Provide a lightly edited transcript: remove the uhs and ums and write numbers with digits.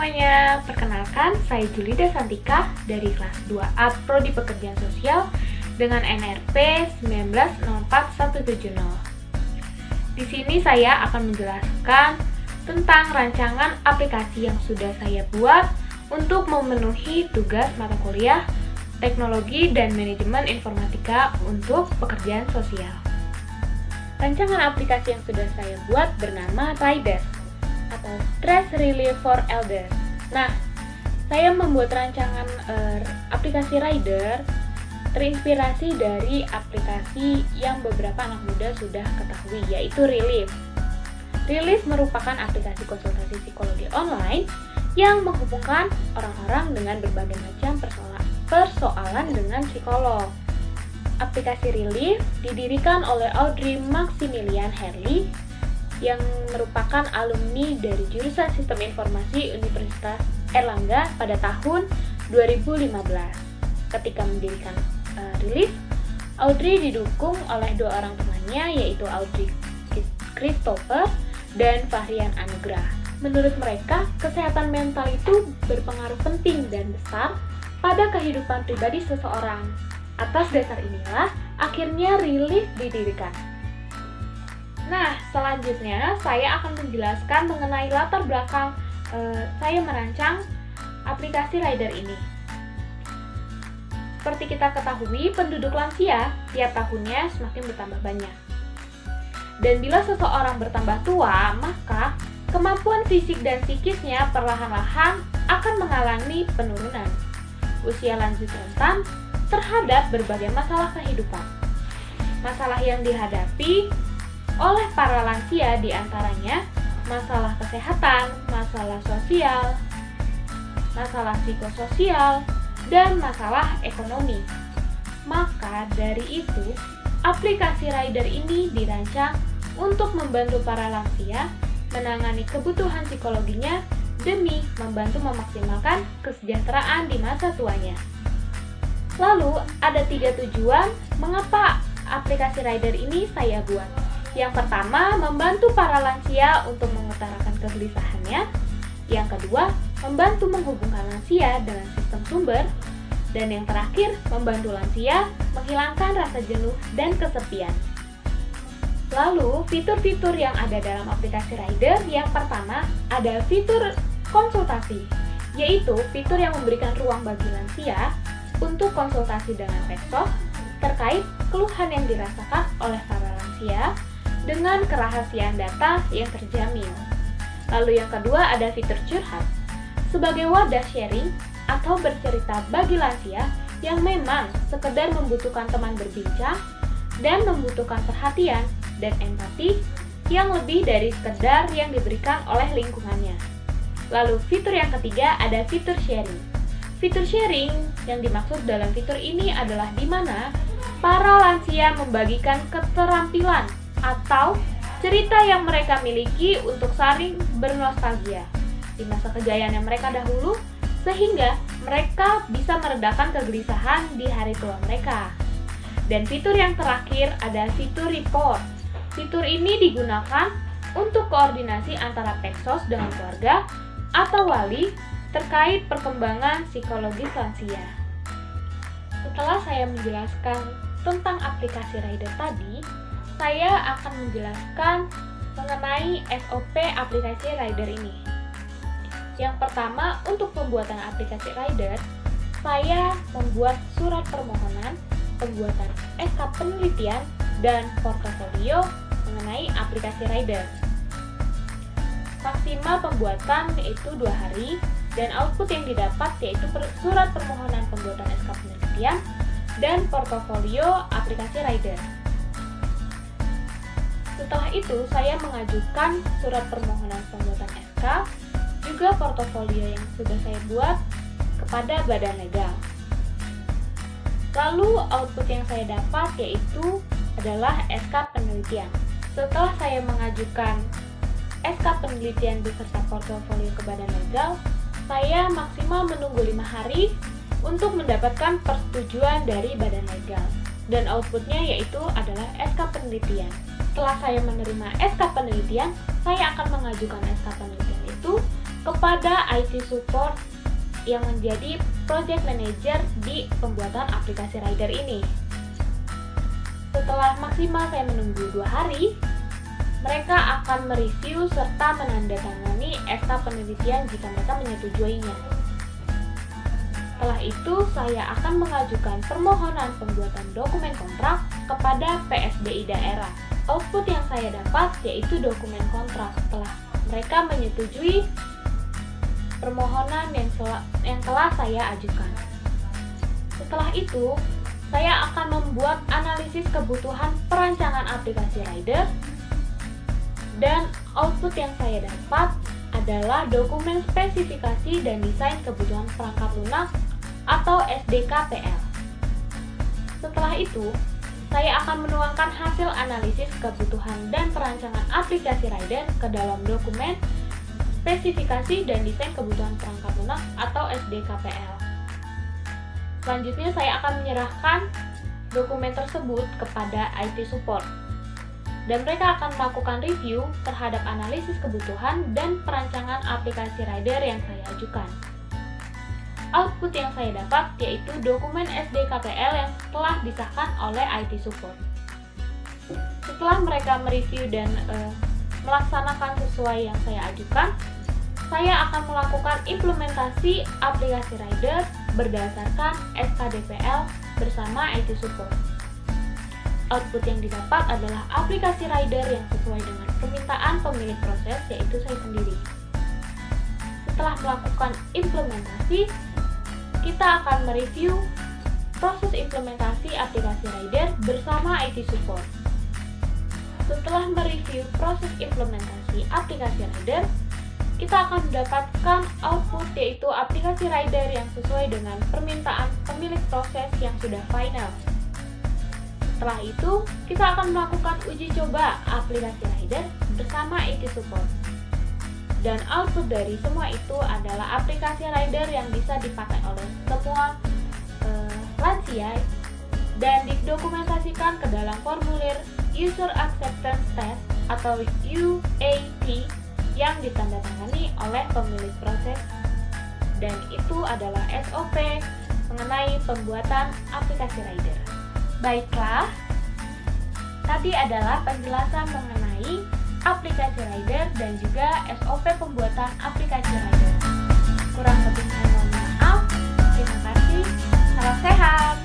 semuanya, perkenalkan saya Julida Santika dari kelas 2A Prodi Pekerjaan Sosial dengan NRP 1904170. Di sini saya akan menjelaskan tentang rancangan aplikasi yang sudah saya buat untuk memenuhi tugas mata kuliah Teknologi dan Manajemen Informatika untuk pekerjaan sosial. Rancangan aplikasi yang sudah saya buat bernama Rider atau Stress Relief for Elders. Nah, saya membuat rancangan aplikasi Rider terinspirasi dari aplikasi yang beberapa anak muda sudah ketahui, yaitu Relief. Relief merupakan aplikasi konsultasi psikologi online yang menghubungkan orang-orang dengan berbagai macam persoalan dengan psikolog. Aplikasi Relief didirikan oleh Audrey Maximilian Herli yang merupakan alumni dari jurusan Sistem Informasi Universitas Erlangga pada tahun 2015. Ketika mendirikan Relief, Audrey didukung oleh dua orang temannya, yaitu Audrey Christopher dan Fahrian Anugrah. Menurut mereka, kesehatan mental itu berpengaruh penting dan besar pada kehidupan pribadi seseorang. Atas dasar inilah, akhirnya Relief didirikan. Nah, selanjutnya saya akan menjelaskan mengenai latar belakang saya merancang aplikasi Rider ini. Seperti kita ketahui, penduduk lansia tiap tahunnya semakin bertambah banyak. Dan bila seseorang bertambah tua, maka kemampuan fisik dan psikisnya perlahan-lahan akan mengalami penurunan. Usia lanjut rentan terhadap berbagai masalah kehidupan. Masalah yang dihadapi oleh para lansia diantaranya masalah kesehatan, masalah sosial, masalah psikososial, dan masalah ekonomi. Maka dari itu, aplikasi Rider ini dirancang untuk membantu para lansia menangani kebutuhan psikologinya demi membantu memaksimalkan kesejahteraan di masa tuanya. Lalu, ada 3 tujuan mengapa aplikasi Rider ini saya buat. Yang pertama, membantu para lansia untuk mengutarakan kegelisahannya. Yang kedua, membantu menghubungkan lansia dengan sistem sumber. Dan yang terakhir, membantu lansia menghilangkan rasa jenuh dan kesepian. Lalu, fitur-fitur yang ada dalam aplikasi Rider, yang pertama ada fitur konsultasi, yaitu fitur yang memberikan ruang bagi lansia untuk konsultasi dengan Peksos terkait keluhan yang dirasakan oleh para lansia dengan kerahasiaan data yang terjamin. Lalu yang kedua ada fitur curhat, sebagai wadah sharing atau bercerita bagi lansia yang memang sekedar membutuhkan teman berbincang dan membutuhkan perhatian dan empati yang lebih dari sekedar yang diberikan oleh lingkungannya. Lalu fitur yang ketiga ada fitur sharing. Fitur sharing yang dimaksud dalam fitur ini adalah di mana para lansia membagikan keterampilan atau cerita yang mereka miliki untuk saling bernostalgia di masa kejayaan yang mereka dahulu, sehingga mereka bisa meredakan kegelisahan di hari tua mereka. Dan fitur yang terakhir ada fitur report. Fitur ini digunakan untuk koordinasi antara Peksos dengan keluarga atau wali terkait perkembangan psikologis lansia. Setelah saya menjelaskan tentang aplikasi Rider tadi, saya akan menjelaskan mengenai SOP aplikasi Rider ini. Yang pertama, untuk pembuatan aplikasi Rider, saya membuat surat permohonan, pembuatan SK penelitian, dan portofolio mengenai aplikasi Rider. Maksimal pembuatan yaitu 2 hari, dan output yang didapat yaitu surat permohonan pembuatan SK penelitian dan portofolio aplikasi Rider. Setelah itu, saya mengajukan surat permohonan pembuatan SK, juga portofolio yang sudah saya buat kepada badan legal. Lalu output yang saya dapat yaitu adalah SK penelitian. Setelah saya mengajukan SK penelitian beserta portofolio ke badan legal, saya maksimal menunggu 5 hari untuk mendapatkan persetujuan dari badan legal. Dan outputnya yaitu adalah SK penelitian. Setelah saya menerima SK penelitian, saya akan mengajukan SK penelitian itu kepada IT support yang menjadi project manager di pembuatan aplikasi Rider ini. Setelah maksimal saya menunggu 2 hari, mereka akan mereview serta menandatangani SK penelitian jika mereka menyetujuinya. Setelah itu, saya akan mengajukan permohonan pembuatan dokumen kontrak kepada PSBI daerah. Output yang saya dapat yaitu dokumen kontrak setelah mereka menyetujui permohonan yang telah saya ajukan. Setelah itu, saya akan membuat analisis kebutuhan perancangan aplikasi Rider, dan output yang saya dapat adalah dokumen spesifikasi dan desain kebutuhan perangkat lunak atau SDKPL. Setelah itu, saya akan menuangkan hasil analisis kebutuhan dan perancangan aplikasi Rider ke dalam dokumen spesifikasi dan desain kebutuhan perangkat lunak atau SDKPL. Selanjutnya, saya akan menyerahkan dokumen tersebut kepada IT support, dan mereka akan melakukan review terhadap analisis kebutuhan dan perancangan aplikasi Rider yang saya ajukan. Output yang saya dapat yaitu dokumen SDKPL yang telah disahkan oleh IT support. Setelah mereka mereview dan melaksanakan sesuai yang saya ajukan, saya akan melakukan implementasi aplikasi Rider berdasarkan SKDPL bersama IT support. Output yang didapat adalah aplikasi Rider yang sesuai dengan permintaan pemilik proses, yaitu saya sendiri. Setelah melakukan implementasi, kita akan mereview proses implementasi aplikasi Rider bersama IT support. Setelah mereview proses implementasi aplikasi Rider, kita akan mendapatkan output yaitu aplikasi Rider yang sesuai dengan permintaan pemilik proses yang sudah final. Setelah itu, kita akan melakukan uji coba aplikasi Rider bersama IT support. Dan output dari semua itu adalah aplikasi Rider yang bisa dipakai oleh semua lansia dan didokumentasikan ke dalam formulir User Acceptance Test atau UAT yang ditandatangani oleh pemilik proses, dan itu adalah SOP mengenai pembuatan aplikasi Rider. Baiklah, tadi adalah penjelasan mengenai aplikasi Rider dan juga SOP pembuatan aplikasi Rider. Kurang lebihnya mohon maaf. Terima kasih. Salam sehat.